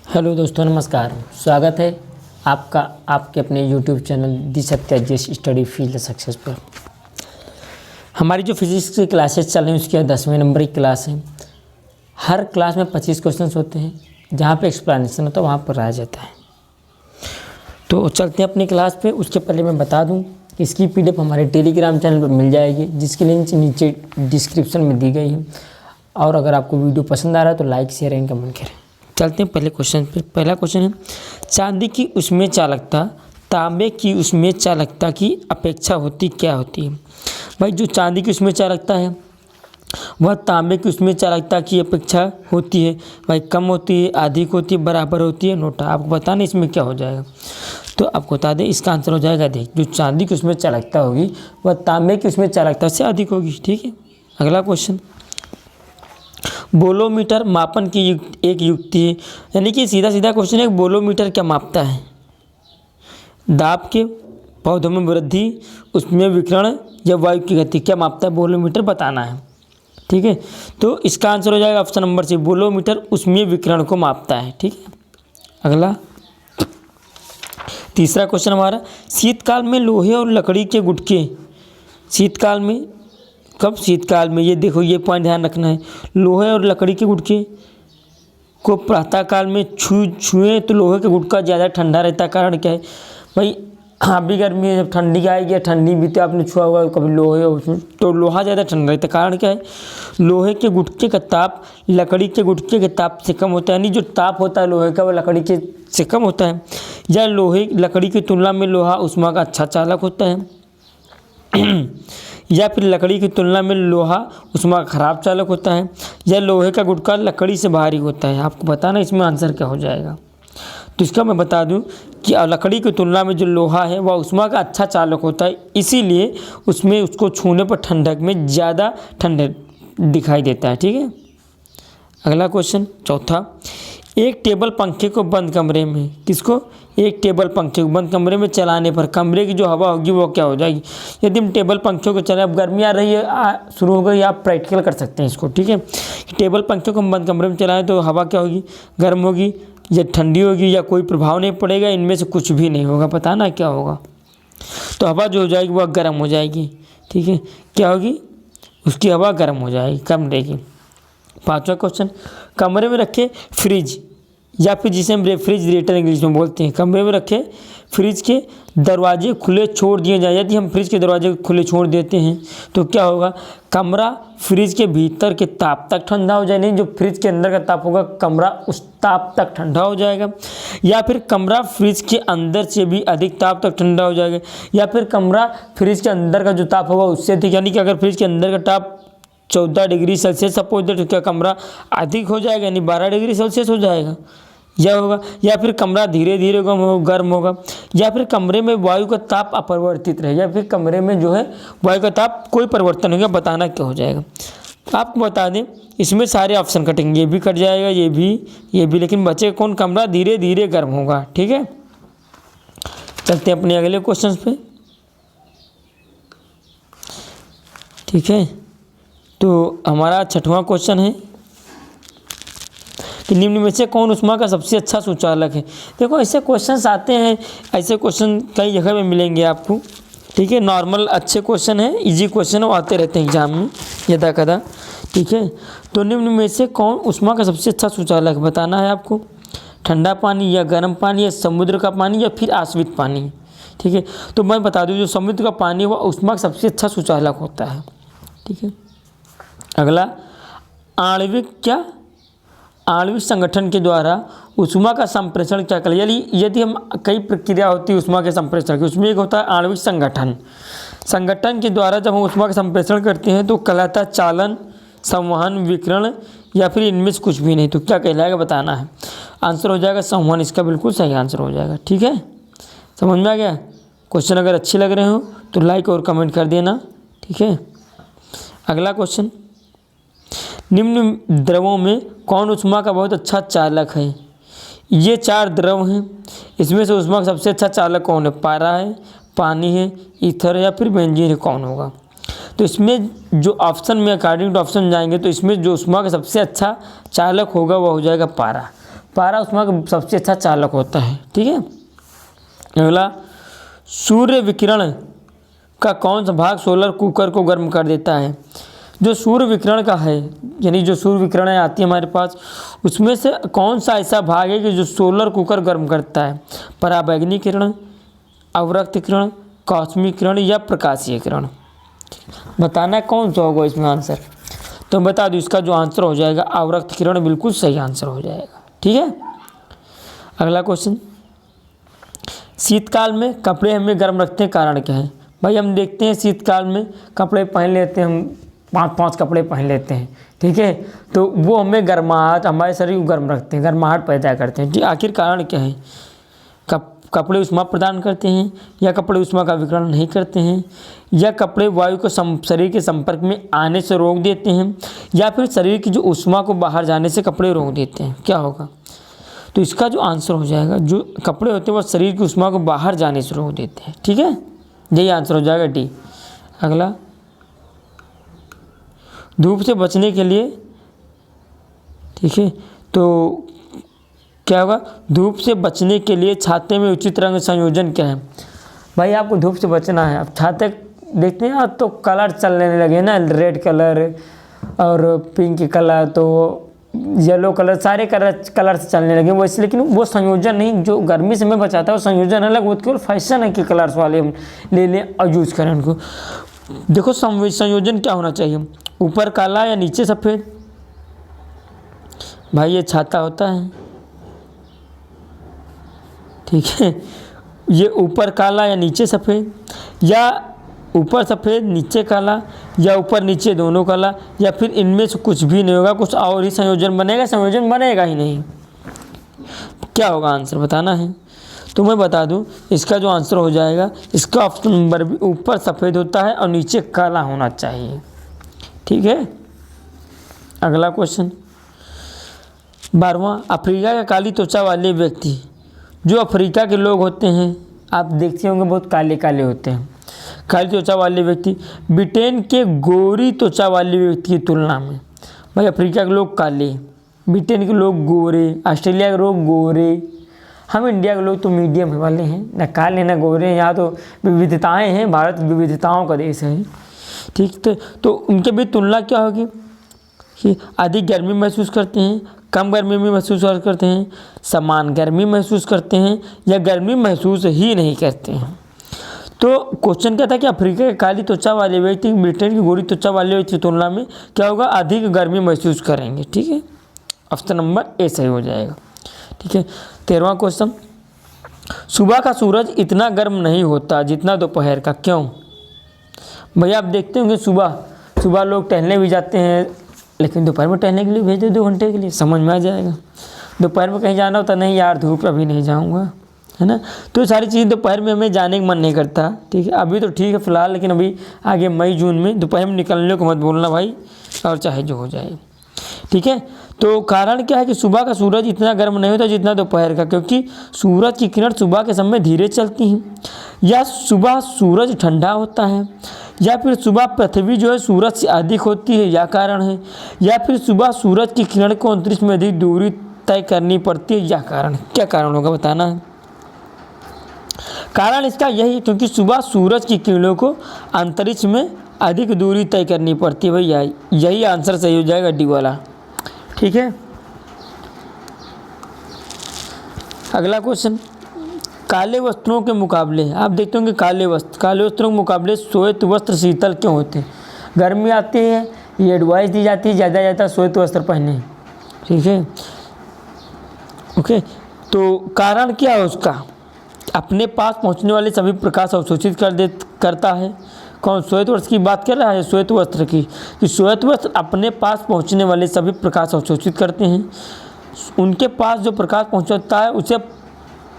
Hello दोस्तों, नमस्कार। स्वागत है आपका आपके अपने यूट्यूब चैनल दी सत्याजीत स्टडी फील्ड सक्सेस पर। हमारी जो फिजिक्स की क्लासेस चल रही हैं उसकी 10वें नंबर की क्लास है। हर क्लास में 25 क्वेश्चंस होते हैं। जहाँ पे एक्सप्लेनेशन होता है वहाँ पर आ जाता है। तो चलते हैं अपनी क्लास पे। उसके पहले मैं बता दूँ कि इसकी PDF हमारे टेलीग्राम चैनल पर मिल जाएगी, जिसकी लिंक नीचे डिस्क्रिप्शन में दी गई है। और अगर आपको वीडियो पसंद आ रहा है तो लाइक शेयर एंड कमेंट करें। चलते हैं पहले क्वेश्चन पे। पहला क्वेश्चन है, चांदी की उसमें चालकता तांबे की उसमें चालकता की अपेक्षा होती क्या होती है। भाई जो चांदी की उसमें चालकता है वह तांबे की उसमें चालकता की अपेक्षा होती है। भाई कम होती है, अधिक होती है, बराबर होती है, नोटा। आपको बताना इसमें क्या हो जाएगा। तो आपको बता दें इसका आंसर हो जाएगा देख, जो चांदी की उसमें चालकता होगी वह तांबे की उसमें चालकता से अधिक होगी। ठीक है। अगला क्वेश्चन, बोलोमीटर मापन की एक युक्ति है। यानी कि सीधा सीधा क्वेश्चन है, बोलोमीटर क्या मापता है। दाब के, पौधों में वृद्धि, उसमें विकिरण या वायु की गति, क्या मापता है बोलोमीटर, बताना है। ठीक है। तो इसका आंसर हो जाएगा ऑप्शन नंबर 6, बोलोमीटर उसमें विकिरण को मापता है। ठीक है। अगला तीसरा क्वेश्चन हमारा, शीतकाल में लोहे और लकड़ी के गुटके, शीतकाल में कब, शीतकाल में, ये देखो ये पॉइंट ध्यान रखना है। लोहे और लकड़ी के गुटके को प्रातःकाल में छुएं तो लोहे का गुटका ज़्यादा ठंडा रहता है। कारण क्या है भाई, अभी गर्मी है, जब ठंडी आएगी, ठंडी भी तो आपने छुआ होगा कभी लोहे उसमें, तो लोहा ज़्यादा ठंडा रहता है। कारण क्या है, लोहे के गुटके का ताप लकड़ी के गुटके के ताप से कम होता है। यानी जो ताप होता है लोहे का वो लकड़ी के से कम होता है। या लोहे लकड़ी की तुलना में लोहा ऊष्मा का अच्छा चालक होता है। या फिर लकड़ी की तुलना में लोहा ऊष्मा का खराब चालक होता है। या लोहे का गुटका लकड़ी से भारी होता है। आपको बताना इसमें आंसर क्या हो जाएगा। तो इसका मैं बता दूं कि लकड़ी की तुलना में जो लोहा है वह ऊष्मा का अच्छा चालक होता है, इसीलिए उसमें उसको छूने पर ठंडक में ज़्यादा ठंडक दिखाई देता है। ठीक है। अगला क्वेश्चन चौथा, एक टेबल पंखे को बंद कमरे में, किसको, एक टेबल पंखे को बंद कमरे में चलाने पर कमरे की जो हवा होगी वो क्या हो जाएगी। यदि हम टेबल पंखे को चलाएं, अब गर्मी आ रही है, शुरू हो गई, आप प्रैक्टिकल कर सकते हैं इसको। ठीक है। टेबल पंखे को हम बंद कमरे में चलाएं तो हवा क्या होगी, गर्म होगी या ठंडी होगी, या कोई प्रभाव नहीं पड़ेगा, इनमें से कुछ भी नहीं होगा। बताना क्या होगा। तो हवा जो हो जाएगी वह गर्म हो जाएगी। ठीक है। क्या होगी, उसकी हवा गर्म हो जाएगी कमरे की। पाँचवा क्वेश्चन, कमरे में रखे फ्रिज या फिर जिसे हम रेफ्रिजरेटर इंग्लिश में बोलते हैं, कमरे में रखे फ्रिज के दरवाजे खुले छोड़ दिए जाए। यदि हम फ्रिज के दरवाजे खुले छोड़ देते हैं तो क्या होगा, कमरा फ्रिज के भीतर के ताप तक ठंडा हो जाएगा। नहीं, जो फ्रिज के अंदर का ताप होगा कमरा उस ताप तक ठंडा हो जाएगा। या फिर कमरा फ्रिज के अंदर से भी अधिक ताप तक ठंडा हो जाएगा। या फिर कमरा फ्रिज के अंदर का जो ताप होगा उससे अधिक, यानी कि अगर फ्रिज के अंदर का ताप 14 डिग्री सेल्सियस सपोज दैट, तो क्या कमरा अधिक हो जाएगा, यानी 12 डिग्री सेल्सियस हो जाएगा, यह होगा। या फिर कमरा धीरे धीरे गर्म होगा। या फिर कमरे में वायु का ताप अपरिवर्तित रहेगा। या फिर कमरे में जो है वायु का ताप कोई परिवर्तन होगा। बताना क्या हो जाएगा। आपको बता दें इसमें सारे ऑप्शन कटेंगे, ये भी कट जाएगा, ये भी, लेकिन बचे कौन, कमरा धीरे धीरे गर्म होगा। ठीक है। चलते हैं अपने अगले क्वेश्चन पे। ठीक है। तो हमारा छठवां क्वेश्चन है कि निम्न में से कौन ऊष्मा का सबसे अच्छा सुचालक है। देखो ऐसे क्वेश्चंस आते हैं, ऐसे क्वेश्चन कई जगह में मिलेंगे आपको। ठीक है। नॉर्मल अच्छे क्वेश्चन है, इजी क्वेश्चन है, वो आते रहते हैं एग्जाम में यदा कदा। ठीक है। तो निम्न में से कौन ऊष्मा का सबसे अच्छा सुचालक बताना है आपको। ठंडा पानी या गर्म पानी या समुद्र का पानी या फिर आश्वित पानी। ठीक है। तो मैं बता दूँ जो समुद्र का पानी वह ऊष्मा का सबसे अच्छा सुचालक होता है। ठीक है। अगला, आणविक संगठन के द्वारा ऊष्मा का संप्रेषण क्या कहलाता है। यदि हम कई प्रक्रिया होती है ऊष्मा के संप्रेषण की, उसमें एक होता है आणविक संगठन के द्वारा जब हम ऊष्मा का संप्रेषण करते हैं तो कहलाता है चालन, संवहन, विकिरण, या फिर इनमें से कुछ भी नहीं। तो क्या कहलाएगा बताना है। आंसर हो जाएगा संवहन, इसका बिल्कुल सही आंसर हो जाएगा। ठीक है। समझ में आ गया। क्वेश्चन अगर अच्छे लग रहे हो तो लाइक और कमेंट कर देना। ठीक है। अगला क्वेश्चन, निम्न द्रवों में कौन ऊष्मा का बहुत अच्छा चालक है। ये 4 द्रव हैं, इसमें से ऊष्मा का सबसे अच्छा चालक कौन है। पारा है, पानी है, ईथर है, या फिर बेंजीन है, कौन होगा। तो इसमें जो ऑप्शन में अकॉर्डिंग टू ऑप्शन जाएंगे तो इसमें जो ऊष्मा का सबसे अच्छा चालक होगा वह हो जाएगा पारा। पारा ऊष्मा का सबसे अच्छा चालक होता है। ठीक है। अगला, सूर्य विकिरण का कौन सा भाग सोलर कुकर को गर्म कर देता है? जो सूर्य विकिरण का है, यानी जो सूर्य विकिरण आती है हमारे पास, उसमें से कौन सा ऐसा भाग है कि जो सोलर कुकर गर्म करता है? पराबैंगनी किरण, अवरक्त किरण, कौसमी किरण या प्रकाशीय किरण? बताना है कौन सा होगा इसमें आंसर। तो बता दूँ, इसका जो आंसर हो जाएगा अवरक्त किरण, बिल्कुल सही आंसर हो जाएगा। ठीक है। अगला क्वेश्चन, शीतकाल में कपड़े हमें गर्म रखते हैं, कारण क्या है? भाई हम देखते हैं शीतकाल में कपड़े पहन लेते हैं, हम 5-5 कपड़े पहन लेते हैं। ठीक है। तो वो हमें गर्माहट, हमारे शरीर को गर्म रखते हैं, गर्माहट पैदा करते हैं। आखिर कारण क्या है? कपड़े ऊष्मा प्रदान करते हैं, या कपड़े ऊष्मा का विकिरण नहीं करते हैं, या कपड़े वायु को शरीर के संपर्क में आने से रोक देते हैं, या फिर शरीर की जो ऊष्मा को बाहर जाने से कपड़े रोक देते हैं? क्या होगा? तो इसका जो आंसर हो जाएगा, जो कपड़े होते हैं वो शरीर की ऊष्मा को बाहर जाने से रोक देते हैं। ठीक है। यही आंसर हो जाएगा डी। अगला, धूप से बचने के लिए, ठीक है, तो क्या होगा? धूप से बचने के लिए छाते में उचित रंग संयोजन क्या है? भाई आपको धूप से बचना है, अब छाते देखते हैं तो कलर चलने लगे ना, रेड कलर और पिंक कलर, तो येलो कलर, सारे कलर से चलने लगे वो इसलिए, लेकिन वो संयोजन नहीं जो गर्मी से हमें बचाता है, वो संयोजन अलग, वो केवल फैशन है कि कलर्स वाले हम ले लें और यूज़ करें उनको। देखो संयोजन क्या होना चाहिए, ऊपर काला या नीचे सफ़ेद? भाई ये छाता होता है, ठीक है, ये ऊपर काला या नीचे सफ़ेद, या ऊपर सफ़ेद नीचे काला, या ऊपर नीचे दोनों काला, या फिर इनमें से कुछ भी नहीं होगा, कुछ और ही संयोजन बनेगा? संयोजन बनेगा ही नहीं। क्या होगा आंसर बताना है। तो मैं बता दूं, इसका जो आंसर हो जाएगा, इसका ऑप्शन नंबर भी, ऊपर सफ़ेद होता है और नीचे काला होना चाहिए। ठीक है। अगला क्वेश्चन, 12वां, अफ्रीका के काली त्वचा वाले व्यक्ति, जो अफ्रीका के लोग होते हैं आप देखते होंगे बहुत काले काले होते हैं, काली त्वचा वाले व्यक्ति ब्रिटेन के गोरी त्वचा वाले व्यक्ति की तुलना में, भाई अफ्रीका के लोग काले, ब्रिटेन के लोग गोरे, ऑस्ट्रेलिया के लोग गोरे, हम इंडिया के लोग तो मीडियम वाले हैं, ना काले ना गोरे। यहाँ तो विविधताएं हैं, भारत विविधताओं का देश है। ठीक, तो उनके बीच तुलना क्या होगी कि अधिक गर्मी महसूस करते हैं, कम गर्मी में महसूस करते हैं, समान गर्मी महसूस करते हैं, या गर्मी महसूस ही नहीं करते हैं। तो क्वेश्चन क्या था कि अफ्रीका के काली त्वचा वाले व्यक्ति ब्रिटेन की गोरी त्वचा वाले व्यक्ति की तुलना में क्या होगा? अधिक गर्मी महसूस करेंगे। ठीक है। ऑप्शन नंबर ए सही हो जाएगा। ठीक है। 13वां क्वेश्चन, सुबह का सूरज इतना गर्म नहीं होता जितना दोपहर का, क्यों? भैया आप देखते होंगे सुबह लोग टहलने भी जाते हैं, लेकिन दोपहर में टहलने के लिए भेज दो 2 घंटे के लिए, समझ में आ जाएगा। दोपहर में कहीं जाना होता, नहीं यार धूप अभी नहीं जाऊंगा, है ना। तो सारी चीज़ दोपहर में हमें जाने का मन नहीं करता। ठीक है। अभी तो ठीक है फिलहाल, लेकिन अभी आगे मई जून में दोपहर में निकलने को मत बोलना भाई, और चाहे जो हो जाए। ठीक है। तो कारण क्या है कि सुबह का सूरज इतना गर्म नहीं होता जितना दोपहर का, क्योंकि सूरज की किरण सुबह के समय धीरे चलती हैं, या सुबह सूरज ठंडा होता है, या फिर सुबह पृथ्वी जो है सूरज से अधिक होती है, यह कारण है, या फिर सुबह सूरज की किरण को अंतरिक्ष में अधिक दूरी तय करनी पड़ती है, यह कारण। क्या कारण होगा बताना है। कारण इसका यही है क्योंकि सुबह सूरज की किरणों को अंतरिक्ष में अधिक दूरी तय करनी पड़ती है भैया, यही आंसर सही हो जाएगा डी वाला। ठीक है। अगला क्वेश्चन, काले वस्त्रों के मुकाबले, आप देखते होंगे काले वस्त्रों के मुकाबले श्वेत वस्त्र शीतल क्यों होते हैं? गर्मी आती है, ये एडवाइस दी जाती है ज़्यादा श्वेत वस्त्र पहने। ठीक है। ओके। तो कारण क्या है उसका? अपने पास पहुंचने वाले सभी प्रकाश अवशोषित करता है। कौन? श्वेत वस्त्र की बात कर रहा है, श्वेत वस्त्र की, कि श्वेत वस्त्र अपने पास पहुंचने वाले सभी प्रकाश अवशोषित करते हैं, उनके पास जो प्रकाश पहुंचता है उसे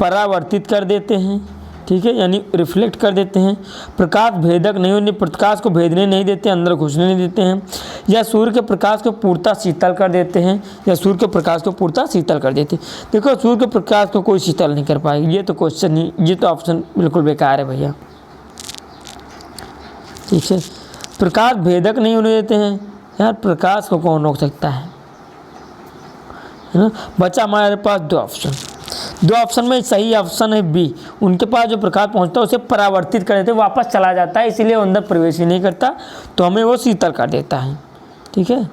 परावर्तित कर देते हैं। ठीक है, यानी रिफ्लेक्ट कर देते हैं। प्रकाश भेदक नहीं होने, प्रकाश को भेदने नहीं देते, अंदर घुसने नहीं देते हैं, या सूर्य के प्रकाश को पूर्णतः शीतल कर देते हैं, या सूर्य के प्रकाश को पूर्णतः शीतल कर देते हैं। देखो सूर्य के प्रकाश को कोई शीतल नहीं कर पाएगी, ये तो क्वेश्चन ही, ये तो ऑप्शन बिल्कुल बेकार है भैया। ठीक है। प्रकाश भेदक नहीं होने देते हैं, यार प्रकाश को कौन रोक सकता है? है ना। बचा हमारे पास दो ऑप्शन, दो ऑप्शन में सही ऑप्शन है बी, उनके पास जो प्रकाश पहुंचता है उसे परावर्तित कर देते, वापस चला जाता है, इसलिए वो अंदर प्रवेश ही नहीं करता, तो हमें वो शीतल कर देता है। ठीक है,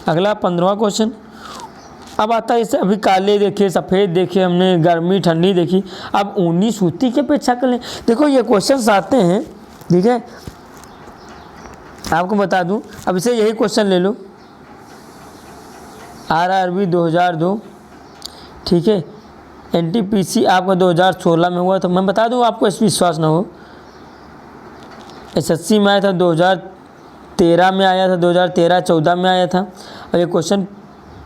अगला 15वां क्वेश्चन। अब आता है जैसे अभी काले देखे, सफ़ेद देखे हमने, गर्मी ठंडी देखी, अब ऊनी सूती की अपेक्षा कर लें। देखो ये क्वेश्चन आते हैं, ठीक है, आपको बता दूं, अब इसे यही क्वेश्चन ले लो, RRB 2002, ठीक है, NTPC आपका 2016 में हुआ था। मैं बता दूं आपको, इस विश्वास ना हो, SSC में आया था 2013 में आया था, 2013-14 में आया था, और ये क्वेश्चन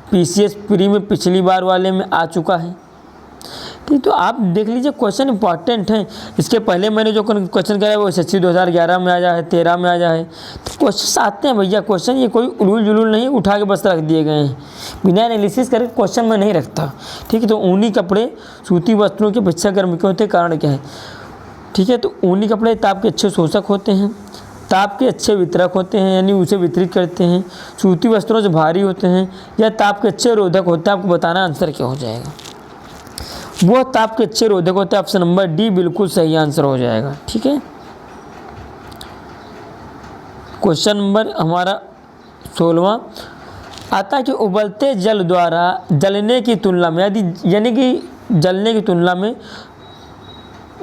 PCS प्री में पिछली बार वाले में आ चुका है। ठीक, तो आप देख लीजिए क्वेश्चन इंपॉर्टेंट है। इसके पहले मैंने जो क्वेश्चन कराया वो SSC 2011 में आया है, 13 में आया है, तो क्वेश्चन आते हैं भैया। क्वेश्चन ये कोई उलूल जुलूल नहीं उठा के बस रख दिए गए हैं, बिना एनालिसिस करके क्वेश्चन में नहीं रखता। ठीक है, तो ऊनी कपड़े सूती वस्त्रों के अपेक्षा गर्म क्यों होते, कारण क्या है। ठीक है, तो ऊनी कपड़े ताप के अच्छे शोषक होते हैं, ताप के अच्छे वितरक होते हैं, यानी उसे वितरित करते हैं, सूती वस्त्रों से भारी होते हैं, या ताप के अच्छे रोधक होते हैं। आपको बताना आंसर क्या हो जाएगा, वो ताप के अच्छे रोधक होते हैं। ऑप्शन नंबर डी बिल्कुल सही आंसर हो जाएगा। ठीक है, क्वेश्चन नंबर हमारा 16वां आता है कि उबलते जल द्वारा जलने की तुलना में, यानी कि जलने की तुलना में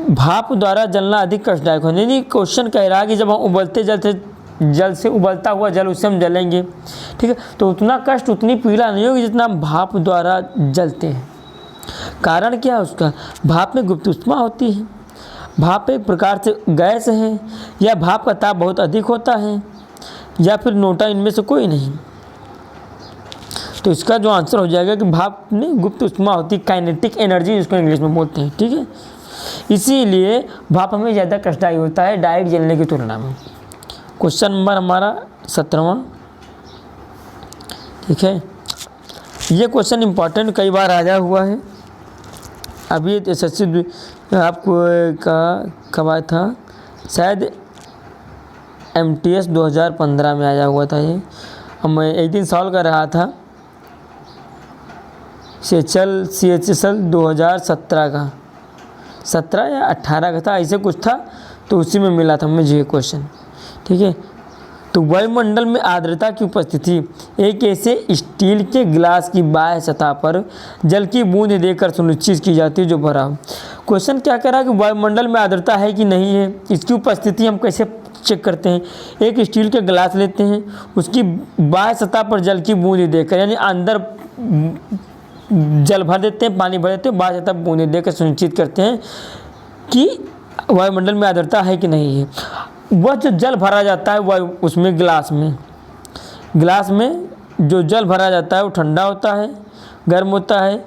भाप द्वारा जलना अधिक कष्टदायक हो। यानी क्वेश्चन कह रहा है कि जब हम उबलते जल से उबलता हुआ जल उससे हम जलेंगे, ठीक है, तो उतना कष्ट, उतनी पीड़ा नहीं होगी जितना भाप द्वारा जलते हैं। कारण क्या है उसका, भाप में गुप्त ऊष्मा होती है, भाप एक प्रकार से गैस है, या भाप का ताप बहुत अधिक होता है, या फिर नोटा, इनमें से कोई नहीं। तो इसका जो आंसर हो जाएगा कि भाप में गुप्त ऊष्मा होती है, काइनेटिक एनर्जी जिसको इंग्लिश में बोलते हैं। ठीक है, इसीलिए भाप हमें ज़्यादा कष्टदायी होता है डायरेक्ट जलने की तुलना में। क्वेश्चन नंबर हमारा 17वां। ठीक है, ये क्वेश्चन इंपॉर्टेंट कई बार आया हुआ है। अभी SSC आपको कब आया था, शायद MTS 2015 में आया हुआ था ये। अब मैं एक दिन सॉल्व कर रहा था, CHL 2017 का, 17 या 18 का था, ऐसे कुछ था, तो उसी में मिला था मुझे ये क्वेश्चन। ठीक है, तो वायुमंडल में आर्द्रता की उपस्थिति एक ऐसे स्टील के गिलास की बाह्य सतह पर जल की बूंद देकर सुनिश्चित की जाती है जो भरा हो। क्वेश्चन क्या कह रहा है कि वायुमंडल में आर्द्रता है कि नहीं है, इसकी उपस्थिति हम कैसे चेक करते हैं। एक स्टील के गिलास लेते हैं, उसकी बाह्य सतह पर जल की बूंद देकर, यानी अंदर जल भर देते हैं, पानी भर देते हैं, बाह्य सतह पर बूंद देकर सुनिश्चित करते हैं कि वायुमंडल में आर्द्रता है कि नहीं है। वह जो जल भरा जाता है वह उसमें गिलास में जो जल भरा जाता है वो ठंडा होता है, गर्म होता है,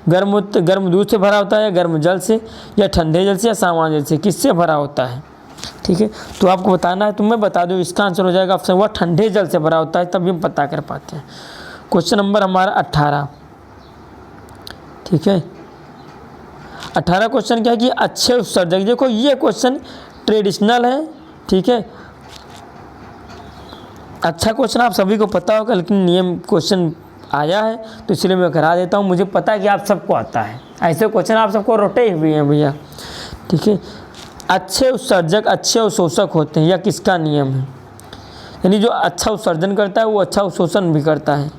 गर्म दूध से भरा होता है, या गर्म जल से, या ठंडे जल से, या सामान्य जल से, किससे भरा होता है। ठीक है, तो आपको बताना है, तो मैं बता दूँ, इसका आंसर हो जाएगा ऑप्शन वह ठंडे जल से भरा होता है, तभी हम पता कर पाते हैं। क्वेश्चन नंबर हमारा 18। ठीक है, 18 क्वेश्चन क्या है कि अच्छे उत्सर्जक, देखो ये क्वेश्चन ट्रेडिशनल है। ठीक है, अच्छा क्वेश्चन आप सभी को पता होगा, लेकिन नियम क्वेश्चन आया है तो इसलिए मैं करा देता हूँ। मुझे पता है कि आप सबको आता है, ऐसे क्वेश्चन आप सबको रोटे हुए हैं भैया। ठीक है, अच्छे उत्सर्जक अच्छे अवशोषक होते हैं, यह किसका नियम है। यानी जो अच्छा उत्सर्जन करता है वो अच्छा अवशोषण भी करता है,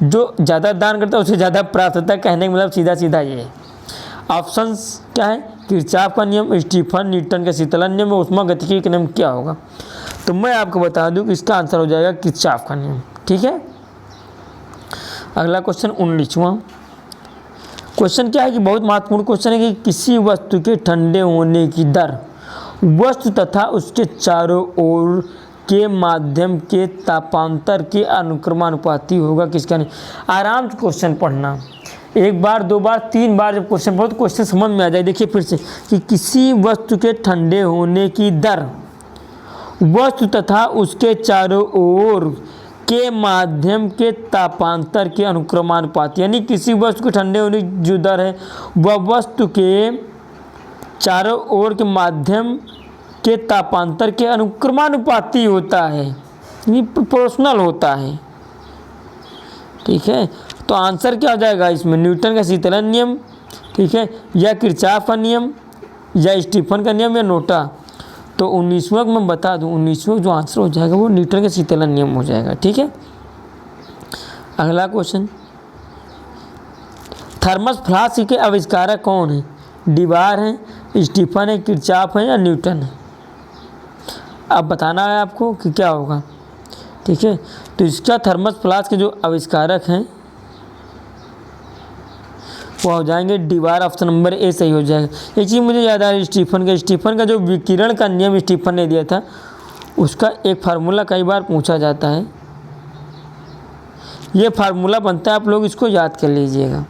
जो ज़्यादा दान करता है उसे ज़्यादा प्राप्त होता है। कहने का मतलब सीधा सीधा ये है। ऑप्शंस क्या है, किरचॉफ का नियम, स्टीफन न्यूटन का शीतलन नियम, ऊष्मागतिकी का नियम क्या होगा। तो मैं आपको बता दूं कि इसका आंसर हो जाएगा किरचॉफ का नियम। ठीक है, अगला क्वेश्चन 19वां क्वेश्चन क्या है कि बहुत महत्वपूर्ण क्वेश्चन है कि किसी वस्तु के ठंडे होने की दर वस्तु तथा उसके चारों ओर के माध्यम के तापांतर के अनुक्रमानुपाती होगा, किसका नहीं। आराम से क्वेश्चन पढ़ना, एक बार, दो बार, तीन बार जब क्वेश्चन पढ़ो तो क्वेश्चन समझ में आ जाए। देखिए फिर से कि किसी वस्तु के ठंडे होने की दर वस्तु तथा उसके चारों ओर के माध्यम के तापांतर के अनुक्रमानुपाती, यानी किसी वस्तु के ठंडे होने की जो दर है वह वस्तु के चारों ओर के माध्यम के तापांतर के अनुक्रमानुपाती होता है, यानी प्रोपोर्शनल होता है। ठीक है, तो आंसर क्या हो जाएगा इसमें, न्यूटन का शीतलन नियम, ठीक है, या किरचॉफ का नियम, या स्टीफन का नियम, या नोटा। तो 19वां मैं बता दूं, 19वां जो आंसर हो जाएगा वो न्यूटन का शीतलन नियम हो जाएगा, ठीक है। अगला क्वेश्चन, थर्मस फ्लास्क के आविष्कारक कौन है? डिबार हैं, स्टीफन है, किरचॉफ है, या न्यूटन है? अब बताना है आपको कि क्या होगा, ठीक है। तो इसका थर्मस फ्लास्क के जो आविष्कारक हैं वो हो जाएंगे डिबार, ऑप्शन नंबर ए सही हो जाएगा। एक चीज़ मुझे याद आ रही है, स्टीफन का जो विकिरण का नियम स्टीफन ने दिया था, उसका एक फार्मूला कई बार पूछा जाता है। ये फार्मूला बनता है, आप लोग इसको याद कर लीजिएगा,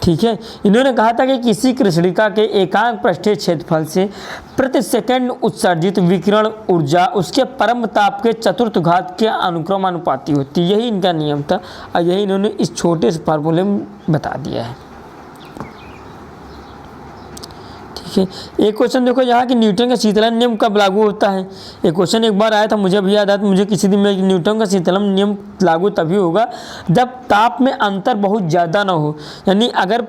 ठीक है। इन्होंने कहा था कि किसी कृष्णिका के एकांक पृष्ठीय क्षेत्रफल से प्रति सेकंड उत्सर्जित विकिरण ऊर्जा उसके परम ताप के चतुर्थ घात के अनुक्रमानुपाती होती है। यही इनका नियम था और यही इन्होंने इस छोटे से फार्मूले में बता दिया है, ठीक है। एक क्वेश्चन देखो यहाँ कि न्यूटन का शीतलन नियम कब लागू होता है। एक क्वेश्चन एक बार आया था, मुझे भी याद आया, मुझे किसी दिन में, न्यूटन का शीतलन नियम लागू तभी होगा जब ताप में अंतर बहुत ज़्यादा ना हो। यानी अगर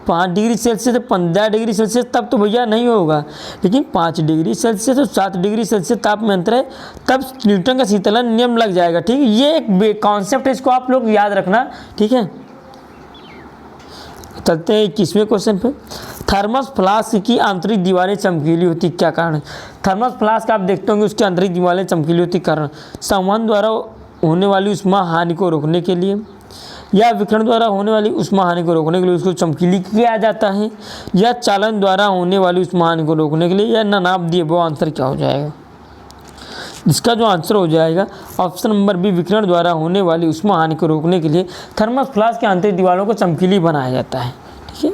5 डिग्री सेल्सियस से 15 डिग्री सेल्सियस तब तो भैया नहीं होगा, लेकिन 5 डिग्री सेल्सियस और 7 डिग्री सेल्सियस ताप में अंतर है तब न्यूटन का शीतलन नियम लग जाएगा, ठीक है। ये एक कॉन्सेप्ट है, इसको आप लोग याद रखना, ठीक है। चलते हैं 21वें क्वेश्चन पे। थर्मस फ्लास्क की आंतरिक दीवारें चमकीली होती, क्या कारण है? थर्मस फ्लास्क आप देखते होंगे उसकी आंतरिक दीवारें चमकीली होती, कारण संवहन द्वारा होने वाली उष्मा हानि को रोकने के लिए, या विकिरण द्वारा होने वाली उष्मा हानि को रोकने के लिए उसको चमकीली किया जाता है, या चालन द्वारा होने वाली उष्मा हानि को रोकने के लिए, या नानाबदीय। वो आंसर क्या हो जाएगा? इसका जो आंसर हो जाएगा ऑप्शन नंबर बी, विकिरण द्वारा होने वाली उष्मा हानि को रोकने के लिए थर्मस फ्लास्क की आंतरिक दीवारों को चमकीली बनाया जाता है, ठीक है।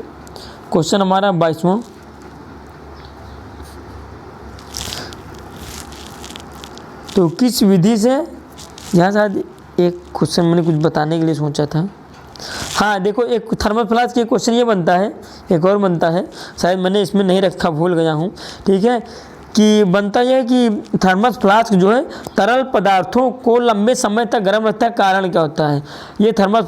क्वेश्चन हमारा 22वां, तो किस विधि से, यहाँ शायद एक क्वेश्चन मैंने कुछ बताने के लिए सोचा था। हाँ देखो, एक थर्मल फ्लास्क के क्वेश्चन ये बनता है, एक और बनता है, शायद मैंने इसमें नहीं रखा, भूल गया हूँ, ठीक है। कि बनता यह है कि थर्मस फ्लास्क जो है तरल पदार्थों को लंबे समय तक गर्म रखता है, कारण क्या होता है? ये थर्मस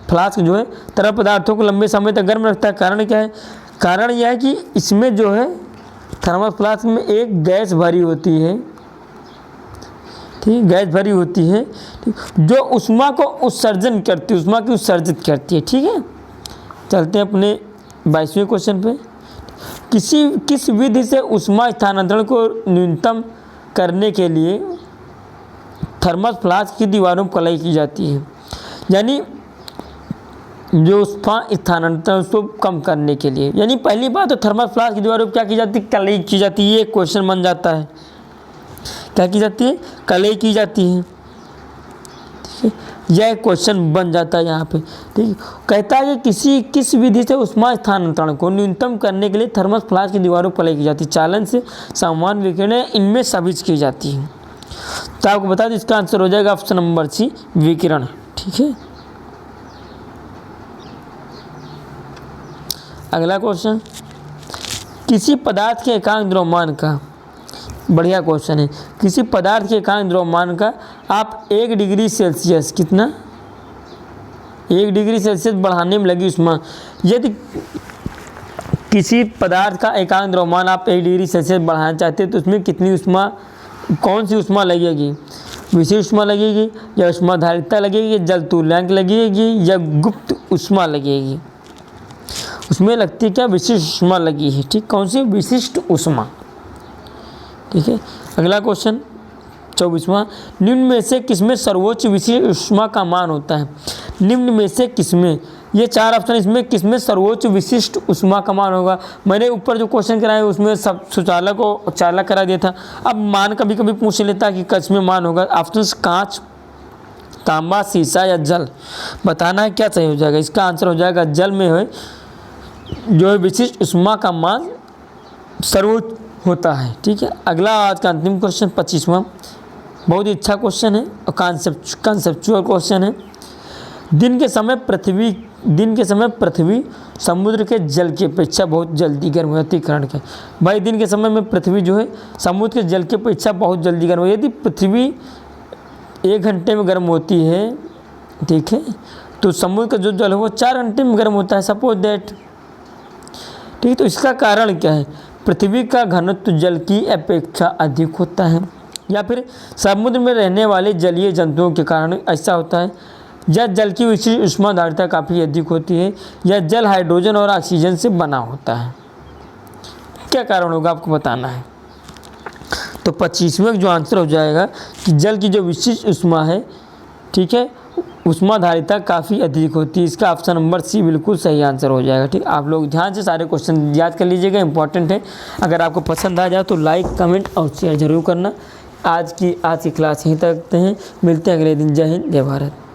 फ्लास्क जो है तरल पदार्थों को लंबे समय तक गर्म रखता है, कारण क्या है? कारण यह है कि इसमें जो है थर्मस फ्लास्क में एक गैस भरी होती है, ठीक, गैस भरी होती है, जो उष्मा को उत्सर्जन करती है, उष्मा की उत्सर्जित करती है, ठीक है। चलते हैं अपने 22वें क्वेश्चन पे। किस विधि से उष्मा स्थानांतरण को न्यूनतम करने के लिए थर्मस फ्लास्क की दीवारों पर कलाई की जाती है? यानी जो उष्मा स्थानांतरण उसको कम करने के लिए, यानी पहली बात तो थर्मस फ्लास्क की दीवारों पर क्या की जाती है? कलाई की जाती है। ये क्वेश्चन बन जाता है, क्या की जाती है? कलाई की जाती है, ठीक है। यह क्वेश्चन बन जाता है यहाँ पे, ठीक। कहता है कि किस विधि से उष्मा स्थानांतरण को न्यूनतम करने के लिए थर्मस फ्लास्क की दीवारों पर कलाई की जाती है? चालन से, संवहन, विकिरण, इनमें सभी की जाती है। तो आपको बता दें इसका आंसर हो जाएगा ऑप्शन नंबर सी, विकिरण, ठीक है। अगला क्वेश्चन, किसी पदार्थ के एकांक द्रव्यमान का, बढ़िया क्वेश्चन है, किसी पदार्थ के एकांक द्रव्यमान का आप 1 डिग्री सेल्सियस, कितना, 1 डिग्री सेल्सियस बढ़ाने में लगी उष्मा, यदि किसी पदार्थ का एकांक द्रव्यमान आप 1 डिग्री सेल्सियस बढ़ाना चाहते हैं तो उसमें कितनी उष्मा, कौन सी उष्मा लगेगी? विशिष्ट उष्मा लगेगी, या उष्माधारिता लगेगी, या जल तुल्यांक लगेगी, या गुप्त उष्मा लगेगी? उसमें लगती है क्या? विशिष्ट उष्मा लगी है, ठीक। कौन सी? विशिष्ट उष्मा, ठीक है। अगला क्वेश्चन 24वां, निम्न में से किसमें सर्वोच्च विशिष्ट उष्मा का मान होता है? निम्न में से किसमें, ये 4 ऑप्शन, इसमें किसमें सर्वोच्च विशिष्ट उष्मा का मान होगा? मैंने ऊपर जो क्वेश्चन कराया उसमें सब सुचालक को चालक करा दिया था, अब मान कभी कभी पूछ लेता कि किसमें मान होगा। ऑप्शन कांच, तांबा, शीशा या जल, बताना है क्या सही हो जाएगा। इसका आंसर हो जाएगा जल में है जो है विशिष्ट उष्मा का मान सर्वोच्च होता है, ठीक है। अगला आज का अंतिम क्वेश्चन 25वां, बहुत ही अच्छा क्वेश्चन है और कॉन्सेप्चुअल क्वेश्चन है। दिन के समय पृथ्वी समुद्र के जल की अपेक्षा बहुत जल्दी गर्म हो जाती है, कारण क्या? भाई दिन के समय में पृथ्वी जो है समुद्र के जल की अपेक्षा बहुत जल्दी गर्म हो, यदि पृथ्वी 1 घंटे में गर्म होती है, ठीक है, तो समुद्र का जो जल है वो 4 घंटे में गर्म होता है, सपोज दैट। ठीक है, तो इसका कारण क्या है? पृथ्वी का घनत्व जल की अपेक्षा अधिक होता है, या फिर समुद्र में रहने वाले जलीय जंतुओं के कारण ऐसा होता है, या जल की विशिष्ट ऊष्माधारिता काफ़ी अधिक होती है, या जल हाइड्रोजन और ऑक्सीजन से बना होता है। क्या कारण होगा आपको बताना है। तो 25वें जो आंसर हो जाएगा कि जल की जो विशिष्ट ऊष्मा है, ठीक है, ऊष्माधारिता काफ़ी अधिक होती है। इसका ऑप्शन नंबर सी बिल्कुल सही आंसर हो जाएगा। ठीक, आप लोग ध्यान से सारे क्वेश्चन याद कर लीजिएगा, इंपॉर्टेंट है। अगर आपको पसंद आ जाए तो लाइक, कमेंट और शेयर जरूर करना। आज की क्लास यहीं तक रखते हैं, मिलते हैं अगले दिन। जय हिंद, जय भारत।